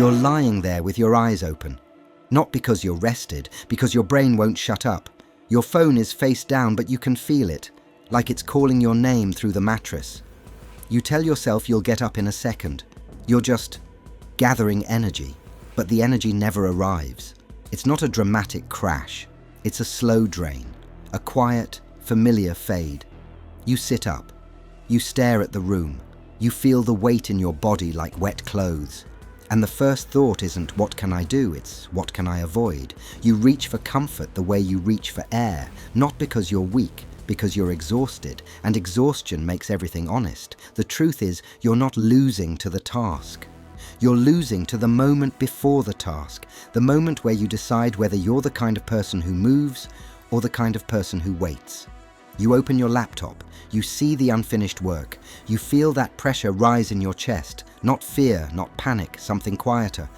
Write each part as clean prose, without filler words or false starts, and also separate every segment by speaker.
Speaker 1: You're lying there with your eyes open. Not because you're rested, because your brain won't shut up. Your phone is face down, but you can feel it, like it's calling your name through the mattress. You tell yourself you'll get up in a second. You're just gathering energy, but the energy never arrives. It's not a dramatic crash. It's a slow drain, a quiet, familiar fade. You sit up. You stare at the room. You feel the weight in your body like wet clothes. And the first thought isn't, what can I do? It's, what can I avoid? You reach for comfort the way you reach for air, not because you're weak, because you're exhausted, and exhaustion makes everything honest. The truth is, you're not losing to the task. You're losing to the moment before the task, the moment where you decide whether you're the kind of person who moves or the kind of person who waits. You open your laptop, you see the unfinished work, you feel that pressure rise in your chest, not fear, not panic, something quieter,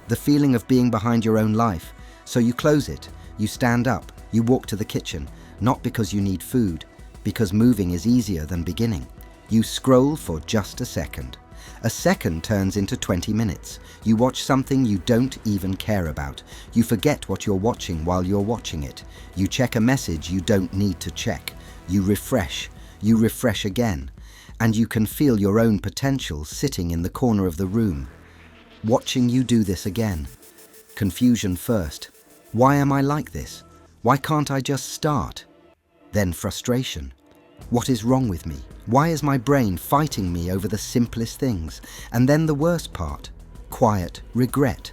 Speaker 1: the feeling of being behind your own life. So you close it, you stand up, you walk to the kitchen, not because you need food, because moving is easier than beginning. You scroll for just a second. A second turns into 20 minutes. You watch something you don't even care about. You forget what you're watching while you're watching it. You check a message you don't need to check. You refresh again, and you can feel your own potential sitting in the corner of the room, watching you do this again. Confusion first. Why am I like this? Why can't I just start? Then frustration. What is wrong with me? Why is my brain fighting me over the simplest things? And then the worst part, quiet regret.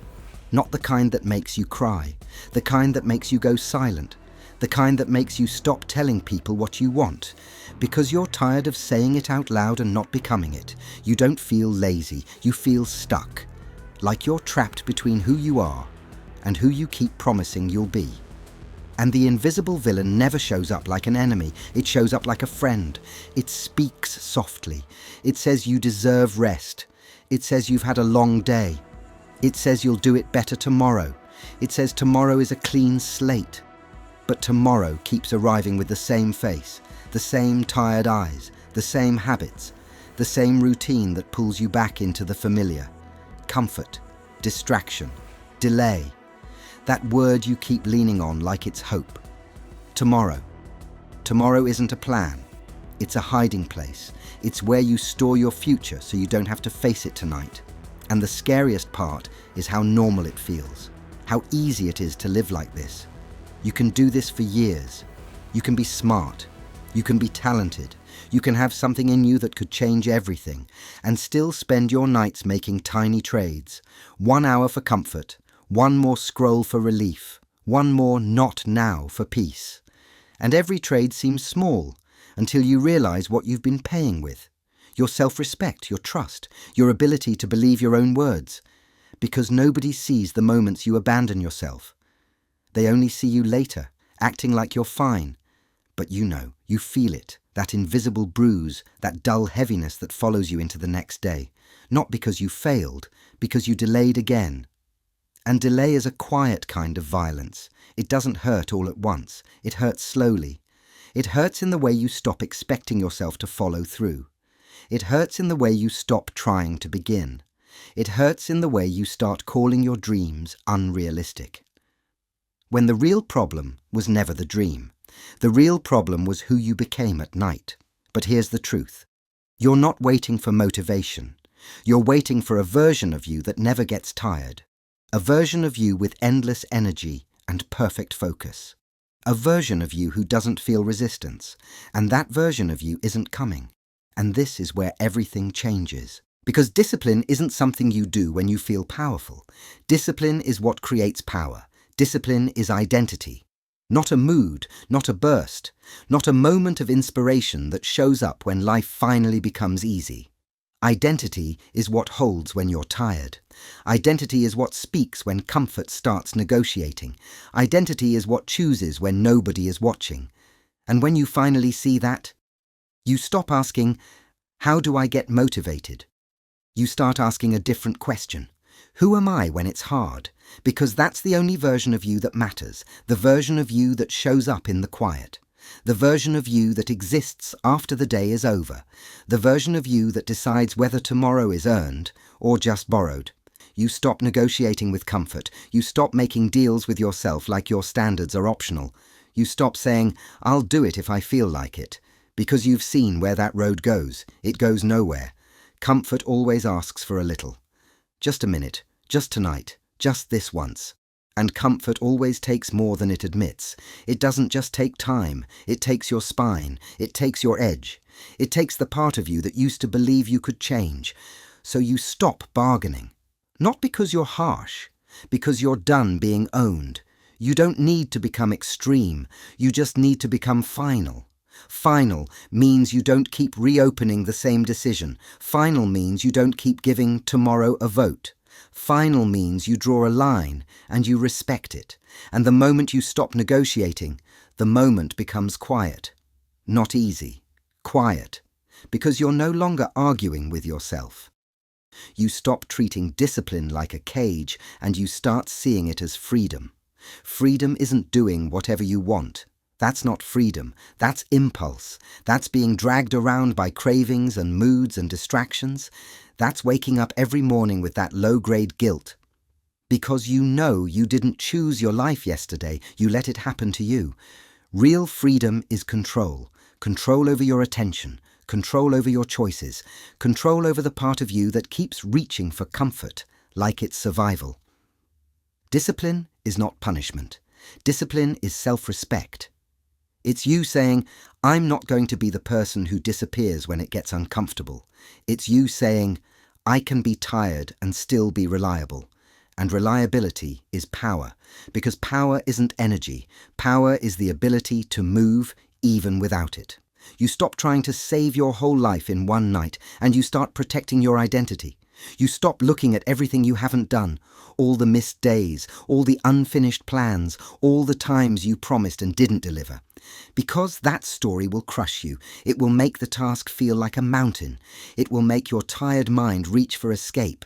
Speaker 1: Not the kind that makes you cry, the kind that makes you go silent, the kind that makes you stop telling people what you want, because you're tired of saying it out loud and not becoming it. You don't feel lazy, you feel stuck, like you're trapped between who you are and who you keep promising you'll be. And the invisible villain never shows up like an enemy, it shows up like a friend. It speaks softly. It says you deserve rest. It says you've had a long day. It says you'll do it better tomorrow. It says tomorrow is a clean slate. But tomorrow keeps arriving with the same face, the same tired eyes, the same habits, the same routine that pulls you back into the familiar. Comfort, distraction, delay. That word you keep leaning on like it's hope. Tomorrow. Tomorrow isn't a plan. It's a hiding place. It's where you store your future so you don't have to face it tonight. And the scariest part is how normal it feels. How easy it is to live like this. You can do this for years. You can be smart. You can be talented. You can have something in you that could change everything and still spend your nights making tiny trades. 1 hour for comfort. One more scroll for relief. One more not now for peace. And every trade seems small until you realize what you've been paying with. Your self-respect, your trust, your ability to believe your own words. Because nobody sees the moments you abandon yourself. They only see you later, acting like you're fine. But you know, you feel it, that invisible bruise, that dull heaviness that follows you into the next day. Not because you failed, because you delayed again. And delay is a quiet kind of violence. It doesn't hurt all at once. It hurts slowly. It hurts in the way you stop expecting yourself to follow through. It hurts in the way you stop trying to begin. It hurts in the way you start calling your dreams unrealistic. When the real problem was never the dream. The real problem was who you became at night. But here's the truth. You're not waiting for motivation. You're waiting for a version of you that never gets tired. A version of you with endless energy and perfect focus. A version of you who doesn't feel resistance. And that version of you isn't coming. And this is where everything changes. Because discipline isn't something you do when you feel powerful. Discipline is what creates power. Discipline is identity. Not a mood, not a burst, not a moment of inspiration that shows up when life finally becomes easy. Identity is what holds when you're tired. Identity is what speaks when comfort starts negotiating. Identity is what chooses when nobody is watching. And when you finally see that, you stop asking, how do I get motivated? You start asking a different question. Who am I when it's hard? Because that's the only version of you that matters, the version of you that shows up in the quiet, the version of you that exists after the day is over, the version of you that decides whether tomorrow is earned or just borrowed. You stop negotiating with comfort. You stop making deals with yourself like your standards are optional. You stop saying, "I'll do it if I feel like it," because you've seen where that road goes. It goes nowhere. Comfort always asks for a little. Just a minute, just tonight, just this once. And comfort always takes more than it admits. It doesn't just take time, it takes your spine, it takes your edge. It takes the part of you that used to believe you could change. So you stop bargaining. Not because you're harsh, because you're done being owned. You don't need to become extreme, you just need to become final. Final means you don't keep reopening the same decision. Final means you don't keep giving tomorrow a vote. Final means you draw a line and you respect it. And the moment you stop negotiating, the moment becomes quiet. Not easy, quiet, because you're no longer arguing with yourself. You stop treating discipline like a cage and you start seeing it as freedom. Freedom isn't doing whatever you want. That's not freedom. That's impulse. That's being dragged around by cravings and moods and distractions. That's waking up every morning with that low-grade guilt. Because you know you didn't choose your life yesterday, you let it happen to you. Real freedom is control. Control over your attention. Control over your choices. Control over the part of you that keeps reaching for comfort, like it's survival. Discipline is not punishment. Discipline is self-respect. It's you saying, "I'm not going to be the person who disappears when it gets uncomfortable." It's you saying, "I can be tired and still be reliable." And reliability is power, because power isn't energy. Power is the ability to move even without it. You stop trying to save your whole life in one night and you start protecting your identity. You stop looking at everything you haven't done, all the missed days, all the unfinished plans, all the times you promised and didn't deliver. Because that story will crush you. It will make the task feel like a mountain. It will make your tired mind reach for escape.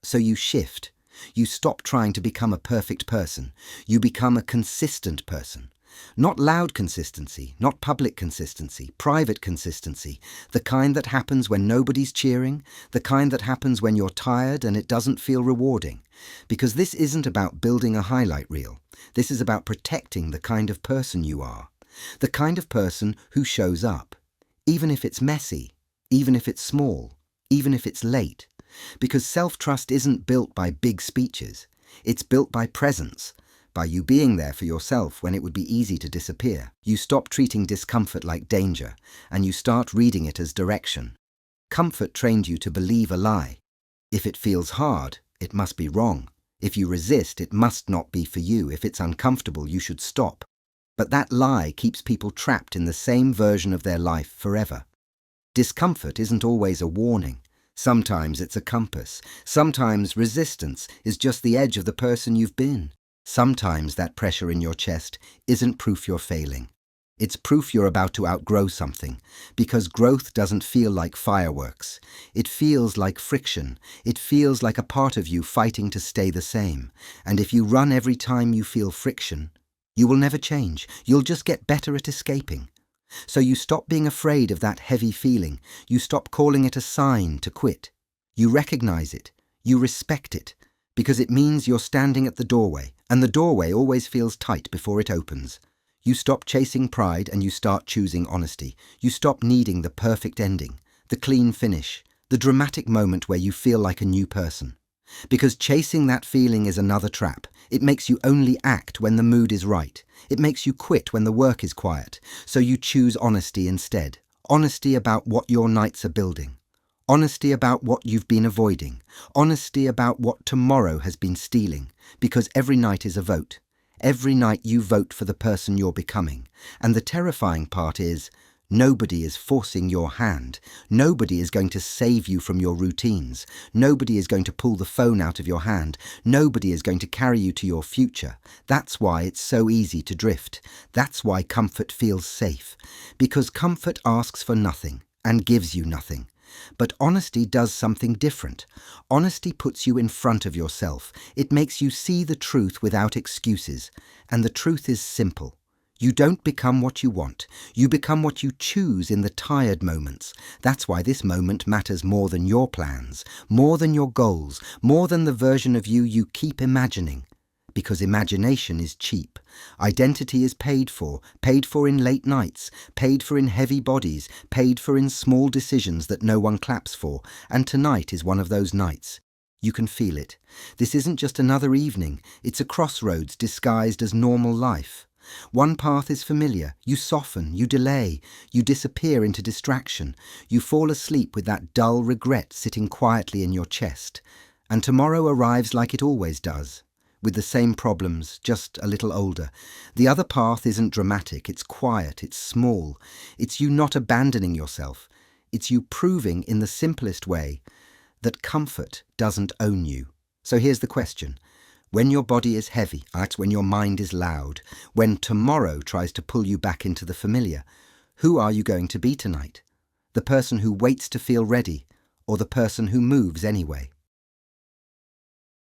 Speaker 1: So you shift. You stop trying to become a perfect person. You become a consistent person. Not loud consistency, not public consistency, private consistency, the kind that happens when nobody's cheering, the kind that happens when you're tired and it doesn't feel rewarding. Because this isn't about building a highlight reel. This is about protecting the kind of person you are. The kind of person who shows up, even if it's messy, even if it's small, even if it's late. Because self-trust isn't built by big speeches. It's built by presence. By you being there for yourself when it would be easy to disappear. You stop treating discomfort like danger, and you start reading it as direction. Comfort trained you to believe a lie. If it feels hard, it must be wrong. If you resist, it must not be for you. If it's uncomfortable, you should stop. But that lie keeps people trapped in the same version of their life forever. Discomfort isn't always a warning. Sometimes it's a compass. Sometimes resistance is just the edge of the person you've been. Sometimes that pressure in your chest isn't proof you're failing. It's proof you're about to outgrow something, because growth doesn't feel like fireworks. It feels like friction. It feels like a part of you fighting to stay the same. And if you run every time you feel friction, you will never change. You'll just get better at escaping. So you stop being afraid of that heavy feeling. You stop calling it a sign to quit. You recognize it. You respect it. Because it means you're standing at the doorway, and the doorway always feels tight before it opens. You stop chasing pride and you start choosing honesty. You stop needing the perfect ending, the clean finish, the dramatic moment where you feel like a new person. Because chasing that feeling is another trap. It makes you only act when the mood is right. It makes you quit when the work is quiet. So you choose honesty instead. Honesty about what your nights are building. Honesty about what you've been avoiding. Honesty about what tomorrow has been stealing. Because every night is a vote. Every night you vote for the person you're becoming. And the terrifying part is, nobody is forcing your hand. Nobody is going to save you from your routines. Nobody is going to pull the phone out of your hand. Nobody is going to carry you to your future. That's why it's so easy to drift. That's why comfort feels safe. Because comfort asks for nothing and gives you nothing. But honesty does something different. Honesty puts you in front of yourself. It makes you see the truth without excuses. And the truth is simple. You don't become what you want. You become what you choose in the tired moments. That's why this moment matters more than your plans, more than your goals, more than the version of you you keep imagining. Because imagination is cheap. Identity is paid for in late nights, paid for in heavy bodies, paid for in small decisions that no one claps for. And tonight is one of those nights. You can feel it. This isn't just another evening. It's a crossroads disguised as normal life. One path is familiar. You soften, you delay, you disappear into distraction. You fall asleep with that dull regret sitting quietly in your chest. And tomorrow arrives like it always does, with the same problems, just a little older. The other path isn't dramatic. It's quiet, it's small. It's you not abandoning yourself. It's you proving in the simplest way that comfort doesn't own you. So here's the question. When your body is heavy, that's when your mind is loud, when tomorrow tries to pull you back into the familiar, who are you going to be tonight? The person who waits to feel ready, or the person who moves anyway?